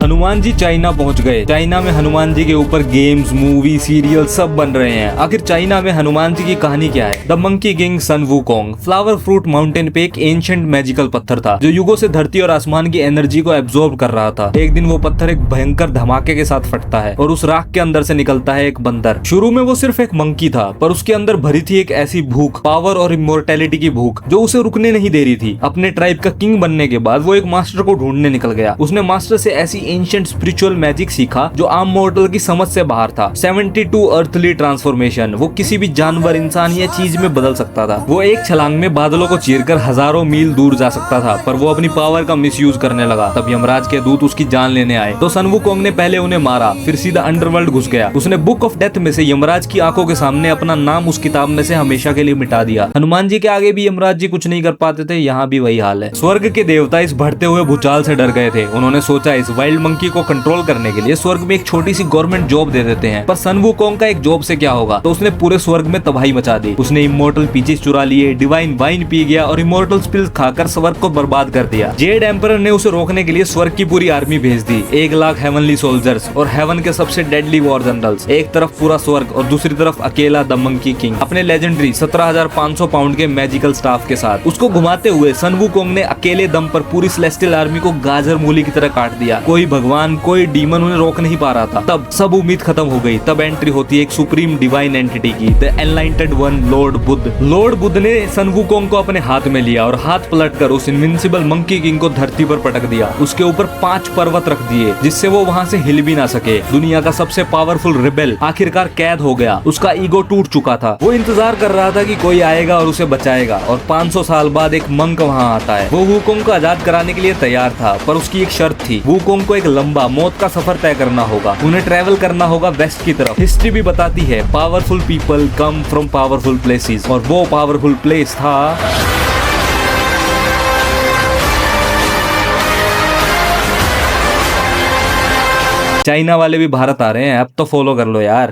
Hanuman ji China पहुंच गए। China में हनुमान जी के ऊपर गेम्स, मूवी, सीरियल सब बन रहे हैं। आखिर चाइना में हनुमान जी की कहानी क्या है? The monkey king Sun Wukong flower fruit mountain पे एक एंशिएंट मैजिकल पत्थर था जो युगों से धरती और आसमान की एनर्जी को एब्जॉर्ब कर रहा था। एक दिन वो पत्थर एक भयंकर धमाके के साथ फटता है और उस राख के अंदर से निकलता है एक बंदर। शुरू में वो सिर्फ एक मंकी था, पर उसके अंदर भरी थी एक ऐसी भूख, पावर और इमोर्टैलिटी की भूख जो उसे रुकने नहीं दे रही थी। अपने ट्राइब का किंग बनने के बाद वो एक मास्टर को ढूंढने निकल गया। उसने मास्टर से ऐसी एंशिएंट स्पिरिचुअल मैजिक सीखा जो आम मॉर्टल की समझ से बाहर था। 72 अर्थली ट्रांसफॉर्मेशन, वो किसी भी जानवर, इंसान या चीज में बदल सकता था। वो एक छलांग में बादलों को चीरकर हजारों मील दूर जा सकता था, पर वो अपनी पावर का मिसयूज करने लगा। तब यमराज के दूत उसकी जान लेने आए तो सन वुकोंग ने पहले उन्हें मारा, फिर सीधा अंडरवर्ल्ड घुस गया। उसने बुक ऑफ डेथ में से यमराज की आंखों के सामने अपना नाम उस किताब में से हमेशा के लिए मिटा दिया। हनुमान जी के आगे भी यमराज जी कुछ नहीं कर पाते थे, यहाँ भी वही हाल है। स्वर्ग के देवता इस बढ़ते हुए भूचाल से डर गए थे। उन्होंने सोचा इस वाइल्ड मंकी को कंट्रोल करने के लिए स्वर्ग में एक छोटी सी गवर्नमेंट जॉब दे देते हैं। पर सन वुकोंग का एक जॉब से क्या होगा, तो उसने पूरे स्वर्ग में तबाही मचा दी। उसने इमोर्टल पीचेस चुरा लिए, डिवाइन वाइन पी गया और इमोर्टल स्पिल्स खाकर स्वर्ग को बर्बाद कर दिया। जेड एम्परर ने उसे रोकने के लिए स्वर्ग की पूरी आर्मी भेज दी, 1 लाख हेवनली सोल्जर्स और हेवन के सबसे डेडली वॉर जनरल्स। एक तरफ पूरा स्वर्ग और दूसरी तरफ अकेला द मंकी किंग अपने लेजेंडरी 17,500 पाउंड के मैजिकल स्टाफ के साथ। उसको घुमाते हुए सन वुकोंग ने अकेले दम पर पूरी सेलेस्टियल आर्मी को गाजर मूली की तरह काट दिया। कोई भगवान, कोई डीमन उन्हें रोक नहीं पा रहा था। तब सब उम्मीद खत्म हो गई। तब एंट्री होती है एक सुप्रीम डिवाइन एंटिटी की, the एनलाइटेड one Lord Buddha. Lord Buddha ने सन वुकोंग को अपने हाथ में लिया और हाथ पलटकर उस इनविंसिबल मंकी किंग को धरती पर पटक दिया। उसके ऊपर 5 पर्वत रख दिए जिससे वो वहां से हिल भी ना सके। दुनिया का सबसे पावरफुल रिबेल आखिरकार कैद हो गया। उसका ईगो टूट चुका था। वो इंतजार कर रहा था कि कोई आएगा और उसे बचाएगा। और 500 साल बाद एक मंक वहां आता है। वो वुकोंग को आजाद कराने के लिए तैयार था, पर उसकी एक शर्त थी। वुकोंग को एक लंबा मौत का सफर तय करना होगा। उन्हें ट्रैवल करना होगा वेस्ट की तरफ। हिस्ट्री भी बताती है powerful people come from powerful places, और वो पावरफुल प्लेस था चाइना। वाले भी भारत आ रहे हैं, अब तो फॉलो कर लो यार।